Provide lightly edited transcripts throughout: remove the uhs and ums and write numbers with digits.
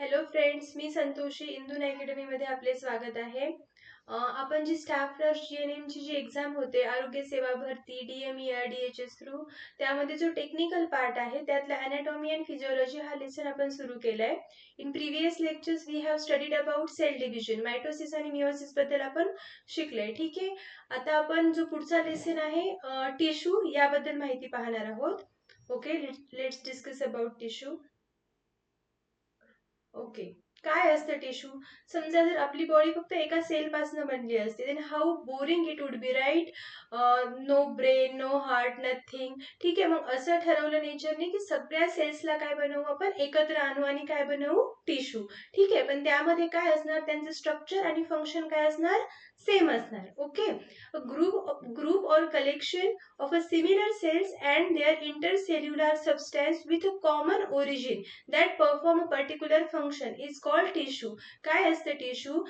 Hello friends, मी संतोषी इंदून अकॅडमीमध्ये आपले स्वागत आहे. आपण जी स्टाफ नर्स GNM ची जी एक्झाम होते आरोग्य सेवा भरती DMER DHS थ्रू, त्यामध्ये जो टेक्निकल पार्ट आहे त्यातला अॅनाटॉमी अँड फिजिओलॉजी हा लेसन आपण सुरू केलाय. In previous lectures we have studied about cell division, mitosis आणि मिओसिस बद्दल आपण शिकलोय. ठीक आहे, आता आपण जो पुढचा लेसन आहे टिश्यू याबद्दल माहिती पाहणार आहोत. Okay, let's discuss about tissue. Okay, काय असतं टिश्यू? समजा जर आपली बॉडी फक्त एका सेल पासून बनली असते, then how boring it would be, right? No brain, no heart, nothing. ठीक आहे, मग असं ठरवलं नेचरने की सगळ्या सेल्सला काय बनवू आपण, एकत्र आणू आणि काय बनवू, टिश्यू. ठीक आहे, पण त्यामध्ये काय असणार, त्यांचं स्ट्रक्चर आणि फंक्शन काय असणार, सेम असणार. ओके, ग्रुप और collection of a similar cells and their intercellular substance with a common origin that perform a particular function is called tissue. काय असतं टिश्यू?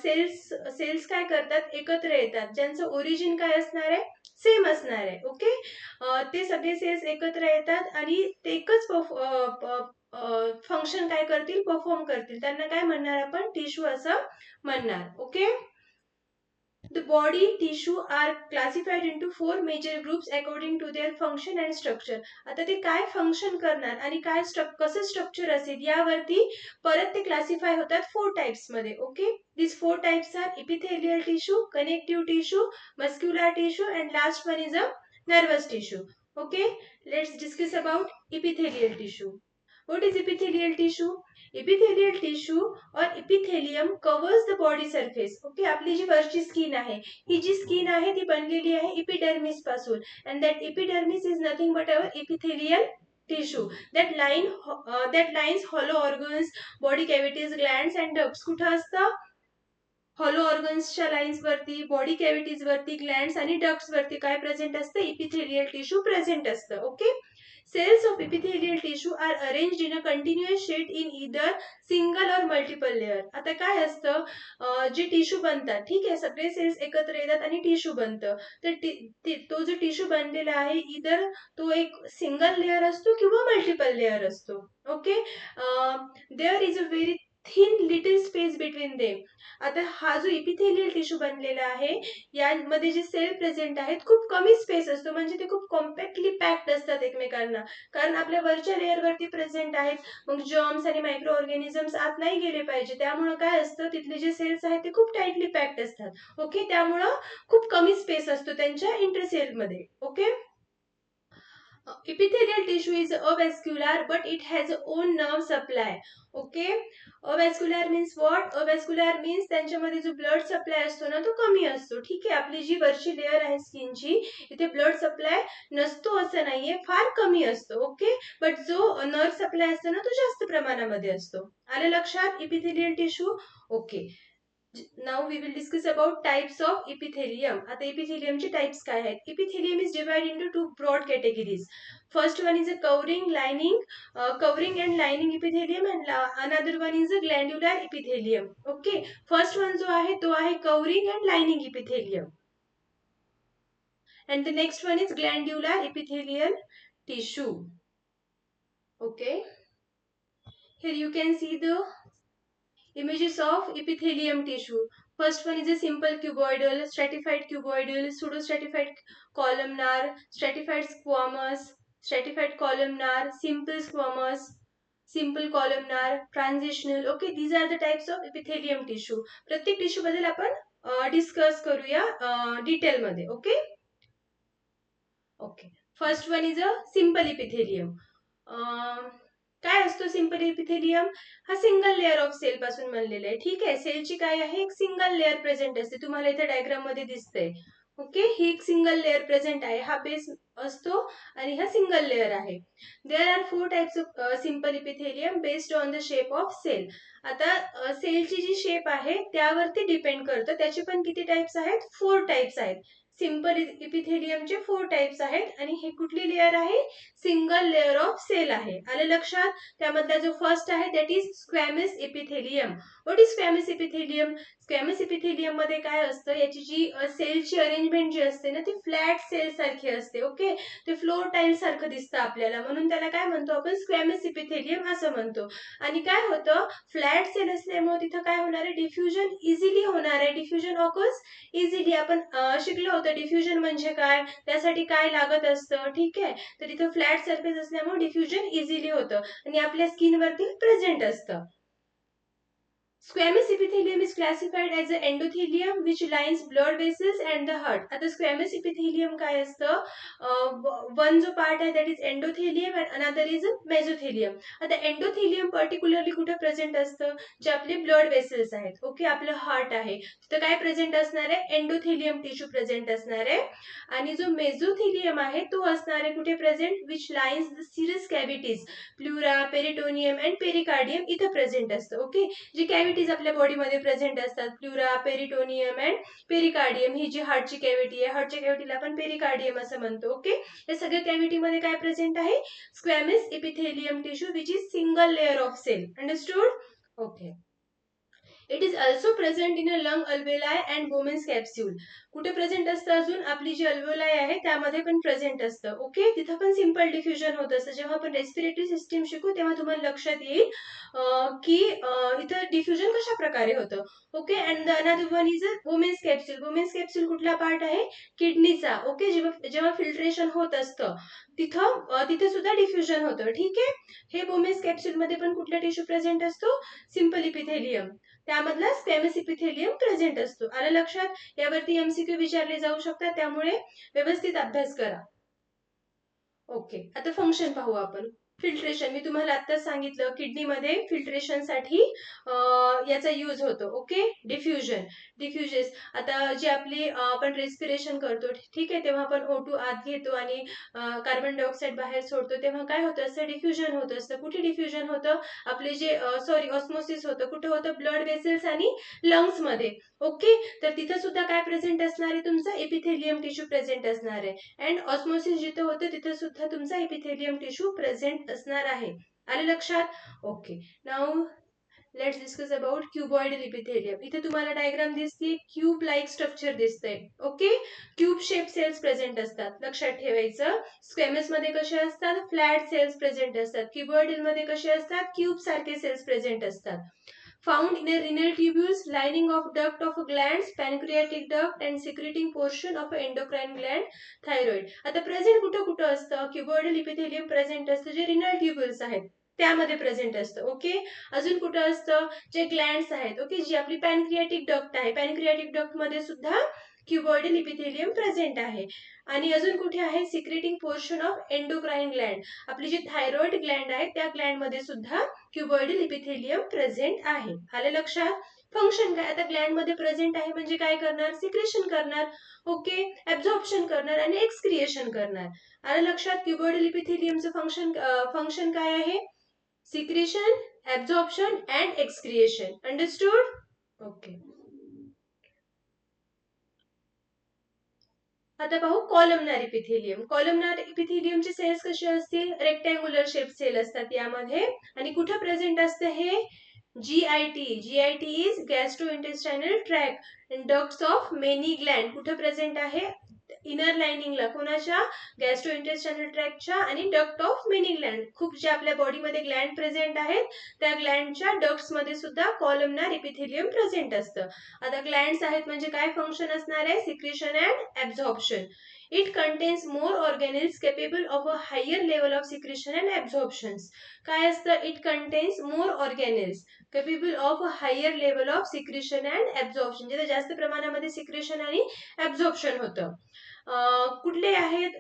सेल्स काय करतात, एकत्र येतात, ज्यांचं ओरिजिन काय असणार आहे, सेम असणार आहे. ओके, ते सगळे सेल्स एकत्र येतात आणि ते एकच फंक्शन काय करतील, परफॉर्म करतील, त्यांना काय म्हणणार आपण, टिश्यू असं म्हणणार. Okay, the body tissue are classified into 4 major groups according to their function and structure. आता ते काय फंक्शन करणार आणि काय कसं स्ट्रक्चर असेल यावरती परत ते क्लासिफाय होतात 4 टाइप्स मध्ये. Okay, these 4 types are epithelial tissue, connective tissue, muscular tissue and last one is a nervous tissue. Okay, let's discuss about epithelial tissue. What is epithelial tissue? Epithelial tissue or epithelium covers the body surface. Okay, आपली जी वरची skin आहे, ही जी skin आहे ती बनलेली आहे epidermis पासून, and that epidermis is nothing but our epithelial tissue that lines hollow organs, body cavities, glands and ducts. कुठं असतं, हॉलो ऑर्गन्सच्या लाईन्स वरती, बॉडी कॅव्हिटीज वरती, ग्लँड्स आणि डक्ट्स वरती काय प्रेझेंट असतं, इपिथेलियल टिश्यू प्रेझेंट असतं. Okay, cells of epithelial tissue are arranged in a continuous sheet in either single or multiple layer. आता काय असतं, जे टिश्यू बनतात, ठीक आहे, सगळे सेल्स एकत्र येतात आणि टिश्यू बनतं, तर तो जो टिश्यू बनलेला आहे इधर तो एक सिंगल लेअर असतो किंवा मल्टिपल लेअर असतो. Okay, there is a very thin little space between them. आता हा जो इपिथेलियल टिश्यू बनलेला आहे यामध्ये जे सेल प्रेझेंट आहेत खूप कमी स्पेस असतो, म्हणजे ते खूप कॉम्पॅक्टली पॅक्ड असतात एकमेकांना, कारण आपल्या वरच्या लेअरवरती प्रेझेंट आहेत, मग जर्म्स आणि मायक्रो ऑर्गॅनिझम्स आत नाही गेले पाहिजे, त्यामुळे काय असतं, तिथले जे सेल्स आहेत ते खूप टाइटली पॅक्ड असतात. ओके, त्यामुळं खूप कमी स्पेस असतो त्यांच्या इंटरसेलमध्ये. Okay, epithelial tissue is avascular but it has its own nerve supply. Okay, avascular means what? Avascular means त्यांच्यामध्ये जो ब्लड सप्लाय असतो ना तो कमी असतो. ठीक आहे, आपली जी वरची लेअर आहे स्किनची, इथे ब्लड सप्लाय नसतो असं नाहीये, फार कमी असतो. ओके, बट जो नर्व सप्लाय असतो ना तो जास्त प्रमाणामध्ये असतो. आलं लक्षात, epithelial tissue. Okay, now we will discuss about types of epithelium. आता epithelium चे types काय आहेत? Epithelium is divided into two broad categories. First one is a covering and lining epithelium, and another one is a glandular epithelium. Okay, first one जो आहे तो आहे covering and lining epithelium, and the next one is glandular epithelial tissue. Okay, here you can see the images of epithelium tissue. First one is a simple cuboidal, stratified cuboidal, pseudostratified columnar, stratified squamous, stratified columnar, simple squamous, simple columnar, transitional. Okay, these are the types of epithelium tissue. प्रत्येक tissue बद्दल आपण discuss करूया detail मध्ये. Okay, okay, first one is a simple epithelium. काय असतो simple epithelium? हा single layer of sale पासून बनलेला आहे. ठीक आहे, सेलची काय आहे, एक सिंगल लेअर प्रेझेंट असते, तुम्हाला इथे डायग्राम मध्ये दिसतंय. ओके, ही एक सिंगल लेअर प्रेझेंट आहे, हा बेस असतो आणि हा सिंगल लेअर आहे. There are 4 types of simple epithelium based on the shape of cell. आता सेलची जी शेप आहे त्यावरती डिपेंड करतं, त्याचे पण किती टाइप्स आहेत, 4 टाइप्स आहेत. सिंपल इपिथेलियमचे 4 टाइप्स आहेत आणि हे कुठली लेअर आहे, सिंगल लेअर ऑफ सेल आहे. आले लक्षात. त्यामधला जो फर्स्ट आहे that is squamous epithelium. What is squamous epithelium? Squamous epithelium मध्ये काय असतं, याची जी सेलची अरेंजमेंट जी असते ना ती फ्लॅट सेल सारखी असते. ओके, ते फ्लोर टाईल सारखं दिसतं आपल्याला, म्हणून त्याला काय म्हणतो आपण, स्क्वॅमस इपिथेलियम असं म्हणतो. आणि काय होतं, फ्लॅट सेल असल्यामुळे तिथं काय होणार आहे, डिफ्युजन इझिली होणार आहे. Diffusion occurs easily. आपण शिकलो होतं डिफ्युजन म्हणजे काय, त्यासाठी काय लागत असतं. ठीक आहे, तर तिथं फ्लॅट सरफेस असल्यामुळे डिफ्युजन इझिली होतं आणि आपल्या स्किनवरती प्रेझेंट असतं. Squamous epithelium is classified as the endothelium which lines blood vessels and the heart. आता squamous epithelium काय असतं, वन जो पार्ट आहे that is endothelium and another is mesothelium. आता endothelium particularly कुठे प्रेझेंट असतं, जे आपले ब्लड वेसल्स आहेत. ओके, आपलं हार्ट आहे तर काय प्रेझेंट असणार आहे, एंडोथेलियम टिश्यू प्रेझेंट असणार आहे. आणि जो मेझोथेलियम आहे तो असणार आहे कुठे present, which lines the serous cavities, pleura, peritoneum and pericardium इथं प्रेझेंट असतं. ओके, जी कॅव्हिटीज आपल्या बॉडीमध्ये प्रेझेंट असतात, प्लुरा, पेरिटोनियम अँड पेरिकार्डियम, ही जी हार्टची कॅव्हिटी आहे, हार्टच्या कॅव्हिटीला आपण पेरिकार्डियम असं म्हणतो. ओके, या सगळ्या कॅव्हिटीमध्ये काय प्रेझेंट आहे, squamous epithelium tissue which is single layer of cell. Understood? Okay. It is also present in a lung alveoli and Bowman's capsule. कुठे प्रेझेंट असतं, अजून आपली जी अल्वेलाई आहे त्यामध्ये पण प्रेझेंट असतं. ओके, तिथं पण सिंपल डिफ्युजन होत असतं. जेव्हा आपण रेस्पिरेटरी सिस्टीम शिकू तेव्हा तुम्हाला लक्षात येईल की इथं डिफ्युजन कशा प्रकारे होतं. Okay, and the another one is Bowman's capsule. Bowman's capsule कुठला पार्ट आहे, किडनीचा. ओके, जेव्हा फिल्ट्रेशन होत असतं तिथे सुद्धा डिफ्युजन होतं. ठीक आहे, हे वुमेन्स कॅप्स्यूल मध्ये पण कुठला टिश्यू प्रेझेंट असतो, सिंपल इपिथेलियम, त्यामधला स्क्वॅमस इपिथेलियम प्रेझेंट असतो. आलं लक्षात. यावरती एमसीक्यू विचारले जाऊ शकतात, त्यामुळे व्यवस्थित अभ्यास करा. ओके, आता फंक्शन पाहू आपण. फिल्ट्रेशन मी तुम्हाला आत्ताच सांगितलं, किडनीमध्ये फिल्ट्रेशनसाठी याचा यूज होतो. ओके, डिफ्युजेस. आता जी आपली आपण रेस्पिरेशन करतो, ठीक आहे, तेव्हा आपण O2 आत घेतो आणि कार्बन डायऑक्साईड बाहेर सोडतो, तेव्हा काय होतं असतं, डिफ्युजन होत असतं. कुठे डिफ्युजन होतं, आपले जे ऑस्मोसिस होतं, कुठे होतं, ब्लड वेसल्स आणि लंग्स मध्ये. ओके, तर तिथं सुद्धा काय प्रेझेंट असणार आहे, तुमचा एपिथेलियम टिश्यू प्रेझेंट असणार आहे. अँड ऑस्मोसिस जिथं होतं तिथं सुद्धा तुमचा एपिथेलियम टिश्यू प्रेझेंट असणार आहे. आले लक्षात. Okay, now let's discuss about cuboidal epithelium. इथे तुम्हाला डायग्राम दिसते, क्यूब लाईक स्ट्रक्चर दिसतंय. Okay, cube shape cells present असतात, लक्षात ठेवायचं. स्क्वॅमस मध्ये कसे असतात, फ्लॅट सेल्स प्रेझेंट असतात. क्युबॉइडल मध्ये कसे असतात, क्यूब सारखे सेल्स प्रेझेंट असतात. Found in a renal tubules lining of duct of glands, pancreatic duct and secreting portion of endocrine gland, thyroid. आता प्रेझेंट कुठं कुठं असतं, क्युबॉइडल इपिथेलियम प्रेझेंट असतं जे रिनल ट्युब्युल्स आहेत त्यामध्ये प्रेझेंट असतं. ओके, अजून कुठं असतं, जे ग्लँड्स आहेत. ओके, जी आपली पॅनक्रियाटिक डक्ट आहे, पॅनक्रियाटिक डक्ट मध्ये सुद्धा क्युबॉइडल इपिथेलियम प्रेझेंट आहे. आणि अजून कुठे आहे, secreting portion of endocrine Gland, आपली जी थायरॉइड ग्लँड आहे त्या ग्लँड मध्ये सुद्धा क्युबॉइडल इपिथेलियम प्रेझेंट आहे. आले लक्षात. फंक्शन काय, आता ग्लँड मध्ये प्रेझेंट आहे म्हणजे काय करणार, सिक्रेशन करणार. ओके, ऍब्झॉर्प्शन करणार आणि एक्सक्रिएशन करणार. आलं लक्षात. क्युबॉइडल इपिथेलियमचं फंक्शन काय आहे, secretion, absorption and excretion. Understood. Okay, आता पाहू कॉलमनार इपिथेलियम. कॉलमनार इपिथेलियमचे सेल्स कसे असतील, रेक्टँग्युलर शेप सेल असतात यामध्ये. आणि कुठे प्रेझेंट असतं हे, GIT is gastrointestinal tract, ducts of many gland. कुठे प्रेझेंट आहे, इनर लाइनिंगला, कोणाच्या, गॅस्ट्रोइंटेस्टायनल ट्रॅक्टच्या आणि डक्ट ऑफ मेनी ग्लँड. खूप जे आपल्या बॉडीमध्ये ग्लँड प्रेझेंट आहेत त्या ग्लँडच्या डक्ट्स मध्ये सुद्धा कॉलमनार इपिथेलियम प्रेझेंट असतं. आता ग्लँड्स आहेत म्हणजे काय फंक्शन असणार आहे, secretion and absorption. It contains more organelles capable of a higher level of secretion and absorption. काय असतं, it contains more organelles capable of a higher level of secretion and absorption, जिथे जास्त प्रमाणामध्ये सिक्रेशन आणि absorption होतं. कुठले आहेत,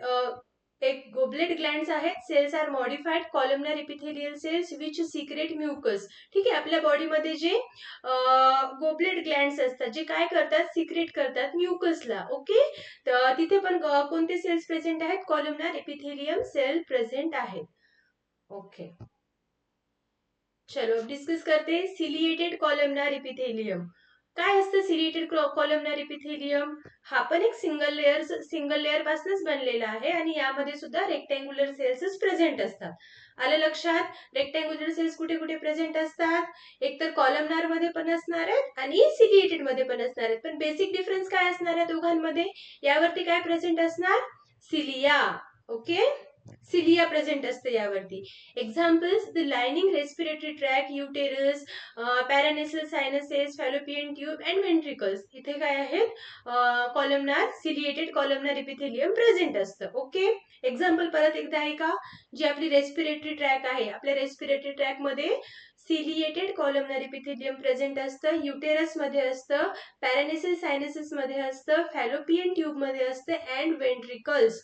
एक गोबलेट ग्लँड्स आहेत. Cells are modified columnar epithelial cells which secrete mucus. ठीक आहे, आपल्या बॉडीमध्ये जे गोबलेट ग्लँड्स असतात जे काय करतात, सिक्रेट करतात म्युकसला. ओके, तर तिथे पण कोणते सेल्स प्रेझेंट आहेत, कॉलमनार इपिथेलियम सेल प्रेझेंट आहेत. ओके, चलो अब डिस्कस करते हैं सिलिएटेड कॉलमनार इपिथेलियम. काय असतं सिलिएटेड कॉलमनर इपिथेलियम? हा पण एक सिंगल लेअर पासूनच बनलेला आहे आणि यामध्ये सुद्धा रेक्टँग्युलर सेल्स प्रेझेंट असतात. आलं लक्षात? रेक्टँग्युलर सेल्स कुठे कुठे प्रेझेंट असतात? एक तर कॉलमनार मध्ये पण असणार आहेत आणि सिलिएटेड मध्ये पण असणार आहेत. पण बेसिक डिफरन्स काय असणार आहे दोघांमध्ये? यावरती काय प्रेझेंट असणार? सिलिया. ओके, सिलिया प्रेझेंट असते यावरती. Examples the lining respiratory tract, uterus, paranasal sinuses, fallopian tube and ventricles. इथे काय आहेत? Columnar ciliated columnar epithelium present असतं. ओके, एक्झाम्पल परत एकदा ऐका. जी आपली रेस्पिरेटरी ट्रॅक आहे, आपल्या रेस्पिरेटरी ट्रॅक मध्ये सिलिएटेड कॉलमनर इपिथेलियम प्रेझेंट असतं, युटेरस मध्ये असतं, पॅरानेसल सायनसेस मध्ये असतं, फॅलोपियन ट्यूब मध्ये असतं अँड वेंट्रिकल्स.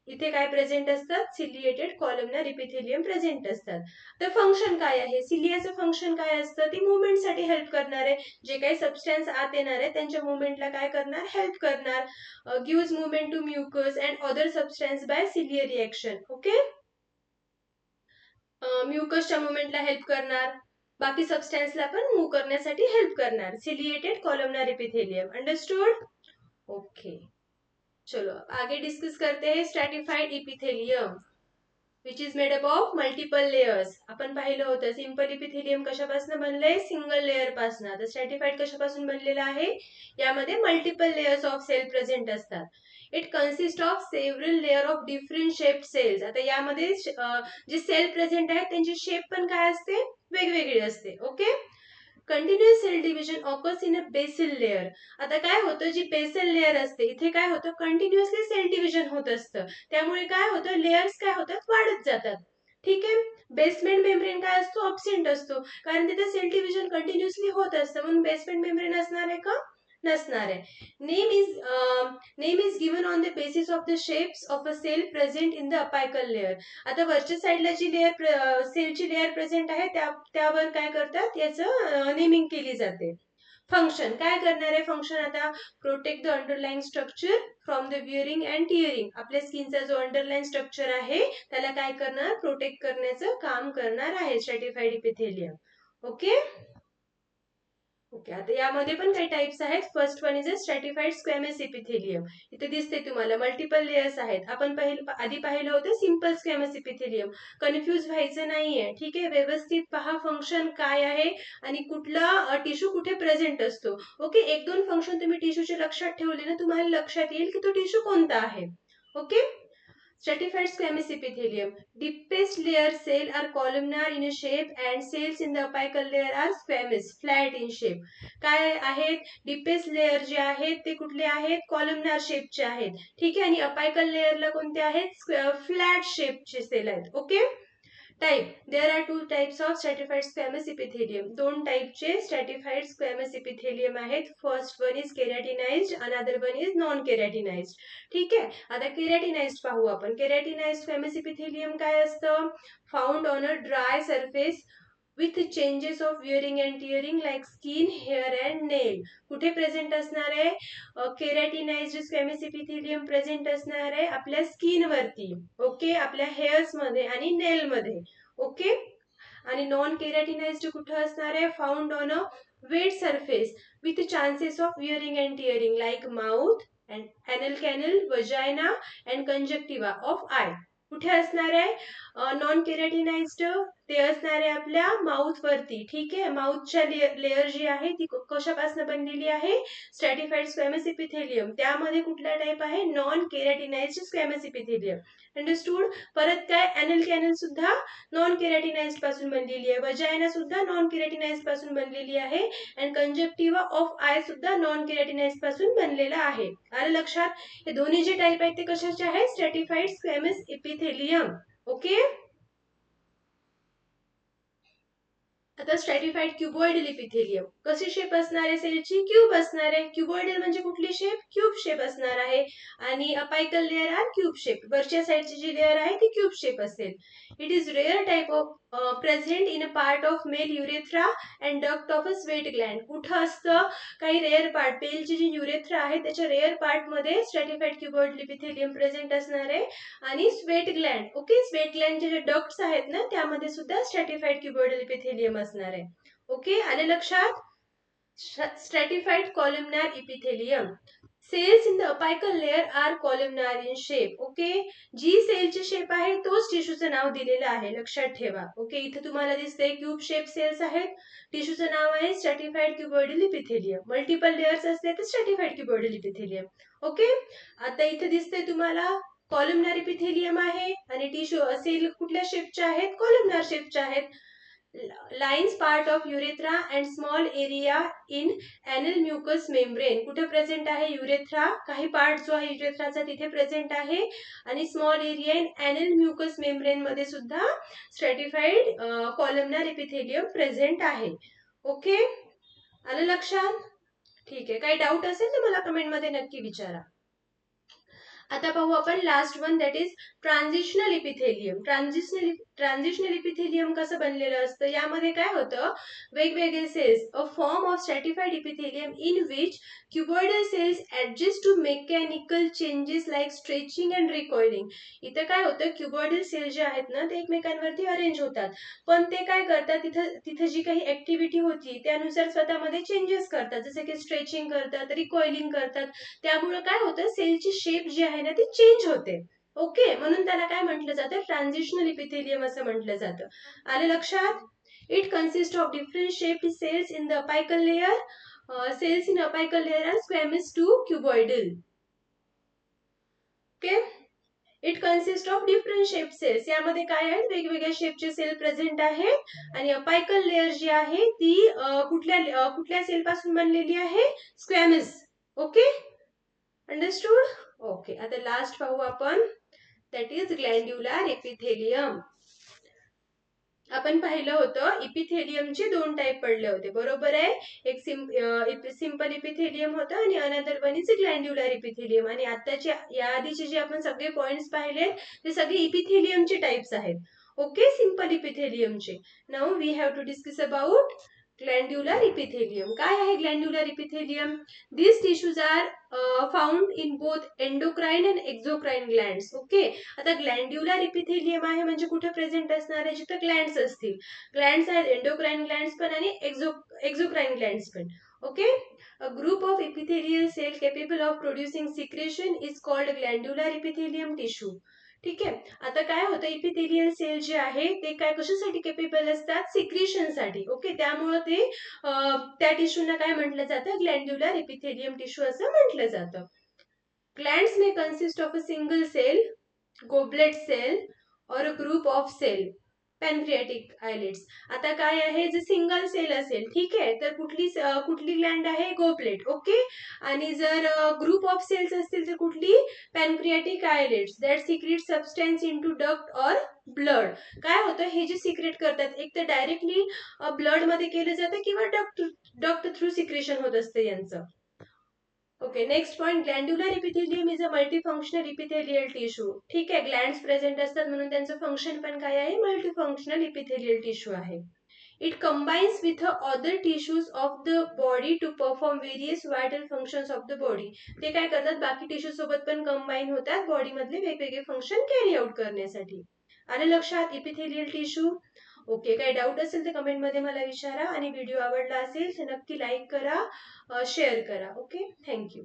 इथे काय प्रेझेंट असतात? सिलिएटेड कॉलमनर इपिथेलियम प्रेझेंट असतात. तर फंक्शन काय आहे? सिलियाचं फंक्शन काय असतं? ती मुवमेंटसाठी हेल्प करणार आहे. जे काही सबस्टन्स आत येणार आहे त्यांच्या मुवमेंटला काय करणार? हेल्प करणार. Gives movement to mucus and other substance by ciliary reaction. Okay, म्युकसच्या मुवमेंटला हेल्प करणार, बाकी सबस्टन्सला पण मूव्ह करण्यासाठी हेल्प करणार. Ciliated columnar epithelium. Understood? Okay, चलो आगे डिस्कस करते हैं stratified epithelium which is made up of multiple layers. आपण पाहिलं होतं सिंपल इपिथेलियम कशापासून बनलंय? सिंगल लेअर पासून. तर स्ट्रॅटिफाइड कशापासून बनलेला आहे? यामध्ये multiple layers of cell present असतात. It consist of several layer of different shape cells. आता यामध्ये जे सेल प्रेझेंट आहेत त्यांची शेप पण काय असते? वेगवेगळी असते. Okay, continuous cell division occurs in a basal layer. आता काय होतं, जी बेसल लेअर असते इथे काय होतं? कंटिन्युअसली सेल डिव्हिजन होत असतं. त्यामुळे काय होतं? लेयर्स काय होतात? वाढत जातात. ठीक आहे, बेसमेंट मेम्ब्रेन काय असतो? ऑब्सेंट असतो, कारण तिथे सेल डिव्हिजन कंटिन्युअसली होत असतं. म्हणून बेसमेंट मेम्ब्रेन असणार आहे का? नसणार आहे. Name is given on the basis of the shapes of a cell present in the apical layer. आता वरच्या साईडला जी लेअर सेलची लेअर प्रेझेंट आहे त्यावर काय करतात? याचं नेमिंग केली जाते. फंक्शन काय करणार आहे? फंक्शन आता protect the underline structure from the wearing and tearing. आपल्या स्किनचा जो अंडरलाईन स्ट्रक्चर आहे त्याला काय करणार? प्रोटेक्ट करण्याचं काम करणार आहे स्ट्रॅटिफाइड इपिथेलियम. ओके ओके, आता यामध्ये पण काही टाइप्स आहेत. First one is a stratified squamous epithelium. इथे दिसते तुम्हाला मल्टिपल लेयर्स आहेत. आपण आधी पाहिलं होतं सिंपल स्क्वॅमस इपिथेलियम. कन्फ्यूज व्हायचं नाहीये. ठीक आहे, व्यवस्थित पहा फंक्शन काय आहे आणि कुठला टिश्यू कुठे प्रेझेंट असतो. ओके, एक दोन फंक्शन तुम्ही टिश्यूचे लक्षात ठेवले ना, तुम्हाला लक्षात येईल की तो टिश्यू कोणता आहे. Okay, stratified squamous epithelium. Deepest layer cell are columnar in a shape and cells in the apical layer are squamous, flat in shape. काय आहेत? डीपेस्ट लेयर जे आहेत ते कुठले आहेत? कॉलमनार शेपचे आहेत. ठीक आहे, आणि अपायकल लेयरला कोणते आहेत? फ्लॅट शेपचे सेल आहेत. Okay, type. There are two types of stratified squamous epithelium. दोन टाइपचे stratified squamous epithelium आहेत. First one is keratinized, another one is non-keratinized. ठीक आहे, आता keratinized पाहू आपण. Keratinized squamous epithelium काय असतं? Found on a dry surface with changes of wearing and tearing like skin, hair and nail. कुठे present असणार आहे? केरॅटिनाइज्ड स्क्वॅमस इपिथेलियम प्रेझेंट असणार आहे आपल्या स्किन वरती. ओके, आपल्या हेअर्स मध्ये आणि नेल मध्ये. ओके, आणि नॉन केरॅटिनाइज्ड कुठे असणार आहे? Found on a wet surface with chances of wearing and tearing like mouth and anal canal, vagina and conjunctiva of eye. कुठे असणार आहे? नॉन केरॅटिनाइज्ड ते असणार आहे आपल्या माउथ वरती. ठीक आहे, माउथच्या लेअर जी आहे ती कशापासून बनलेली आहे? Stratified squamous epithelium. त्यामध्ये कुठला टाइप आहे? Non keratinised squamous epithelium. Understood? परत काय? एनल कॅनल सुद्धा नॉन केरॅटिनाइज्ड पासून बनलेली आहे. वजायना सुद्धा नॉन केरॅटिनाइज्ड पासून बनलेली आहे अँड कंजक्टिव्हा ऑफ आय सुद्धा नॉन केरॅटिनाइज्ड पासून बनलेला आहे. आलं लक्षात? हे दोन्ही जे टाइप आहेत ते कशाचे आहेत? स्ट्रॅटिफाइड स्क्वॅमस इपिथेलियम. ओके, आता स्ट्रॅटिफाइड क्युबॉइडल इपिथेलियम. कशी शेप असणार आहे सेलची? क्यूब असणार आहे. क्युबॉइडल म्हणजे कुठली शेप? क्यूब शेप असणार आहे. आणि apical layer R cube shape. वरच्या साईडची जी लेअर आहे ती क्यूब शेप असेल. It is rare type of present in a part of male urethra and duct of a sweat Gland. कुठं असतं? काही रेअर पार्ट, मेलची जी युरेथ्रा आहे त्याच्या रेअर पार्ट मध्ये स्ट्रॅटिफाइड क्युबॉइडल इपिथेलियम प्रेझेंट असणार आहे. आणि स्वेट ग्लँड, ओके, स्वेट ग्लँडचे जे डक्ट्स आहेत ना त्यामध्ये सुद्धा स्ट्रॅटिफाइड क्युबॉइडल इपिथेलियम असणार आहे. ओके, आले लक्षात? stratified columnar epithelium. Cells in the apical layer are columnar in shape. Okay, जी सेलची शेप आहे तोच टिश्यूचं नाव दिलेलं आहे, लक्षात ठेवा. ओके, इथे तुम्हाला दिसतंय क्यूब शेप सेल्स आहेत, टिश्यूचं नाव आहे स्ट्रॅटिफाइड क्युबॉइडल इपिथेलियम. मल्टिपल लेयर्स असले तर स्ट्रॅटिफाइड क्युबॉइडल इपिथेलियम. ओके, आता इथे दिसतंय तुम्हाला कॉलमनार इपिथेलियम आहे आणि टिश्यू सेल कुठल्या शेपचे आहेत, कॉलमनार शेपचे आहेत. Lines part of urethra and small area in anal mucous membrane. कुठे प्रेझेंट आहे, युरेथ्रा, काही पार्ट जो आहे युरेथ्राचा तिथे प्रेझेंट आहे आणि small area in anal mucous membrane मध्ये सुद्धा स्ट्रॅटिफाइड कॉलमनार इपिथेलियम प्रेझेंट आहे. ओके, आलं लक्षात? ठीक आहे, काही डाऊट असेल तर मला कमेंट मध्ये नक्की विचारा. आता पाहू आपण last one, that is transitional epithelium. Transitional epithelium कसं बनलेलं असतं, यामध्ये काय होतं, वेगवेगळे cells, a form of stratified epithelium in which cuboidal cells adjust to mechanical changes like stretching and recoiling. इथं काय होतं, क्युबॉइडल सेल्स जे आहेत ना ते एकमेकांवरती अरेंज होतात, पण ते काय करतात, तिथं जी काही ऍक्टिव्हिटी होती त्यानुसार स्वतःमध्ये चेंजेस करतात, जसे की स्ट्रेचिंग करतात, रिकॉइलिंग करतात. त्यामुळे काय होतं, सेलची शेप जी आहे ना ती चेंज होते. ओके, म्हणून त्याला काय म्हटलं जातं, ट्रान्झिशनल इपिथेलियम असं म्हटलं जातं. आलं लक्षात? It consist of different shaped cells in the apical layer. Cells in apical layer are squamous to cuboidal. Okay, it consist of different shape cells. यामध्ये काय आहेत, वेगवेगळ्या शेपचे सेल प्रेझेंट आहेत आणि अपायकल लेयर जी आहे ती कुठल्या सेल पासून बनलेली आहे, स्क्वॅमस. Okay, understood? ओके, आता लास्ट पाहू आपण, दॅट इज ग्लँड्युलर इपिथेलियम. आपण पाहिलं होतं इपिथेलियमचे दोन टाइप पडले होते, बरोबर आहे. एक सिंपल इपिथेलियम होतं आणि अनदर वन इज ग्लँड्युलर इपिथेलियम. आणि आताचे या आधीचे जे आपण सगळे पॉइंट्स पाहिले ते सगळे इपिथेलियमचे टाइप्स आहेत. ओके, सिंपल इपिथेलियमचे. Now we have to discuss about glandular epithelium. काय आहे glandular epithelium? These tissues are found in both endocrine and exocrine glands. Okay, आता ग्लँड्युलर इपिथेलियम आहे म्हणजे कुठे प्रेझेंट असणार आहे, जिथे ग्लँड्स असतील. ग्लँड्स आहेत, एंडोक्राइन ग्लँड्स पण आणि एक्झोक्राइन ग्लँड्स पण. Okay, a group of epithelial cell capable of producing secretion is called glandular epithelium tissue. ठीक आहे, आता काय होतं, इपिथेलियल सेल जे आहे ते काय कशासाठी केपेबल असतात, सिक्रिशनसाठी. ओके, त्यामुळे ते त्या टिश्यूना काय म्हटलं जातं, ग्लँड्युलर इपिथेलियम टिश्यू असं म्हटलं जातं. Glands may consist of a single cell, goblet cell और a group of cell, pancreatic islets. आता काय आहे, जर सिंगल सेल असेल, ठीक आहे, तर कुठली ग्लँड आहे, गोबलेट. ओके, आणि जर ग्रुप ऑफ सेल्स असतील तर कुठली, pancreatic islets that secrete substance into duct or blood. काय होतं, हे जे सिक्रेट करतात एक तर डायरेक्टली ब्लड मध्ये केलं जातं किंवा डक्ट थ्रू सिक्रेशन होत असतं यांचं. Okay, next point, glandular epithelium is a multifunctional epithelial tissue. ठीक आहे, ग्लँड्स प्रेझेंट असतात म्हणून त्यांचं फंक्शन पण काय आहे, मल्टीफंक्शनल इपिथेलियल टिश्यू आहे. It combines with other tissues of the body to perform various vital functions of the body. ते काय करतात, बाकी टिश्यू सोबत पण कंबाईन होतात बॉडी मधले वेगवेगळे फंक्शन कॅरी आउट करण्यासाठी. आलं लक्षात, इपिथेलियल टिश्यू. ओके, काही डाऊट असेल तर कमेंट मध्ये मला विचारा आणि व्हिडिओ आवडला असेल तर नक्की लाईक करा, शेअर करा. Okay, thank you.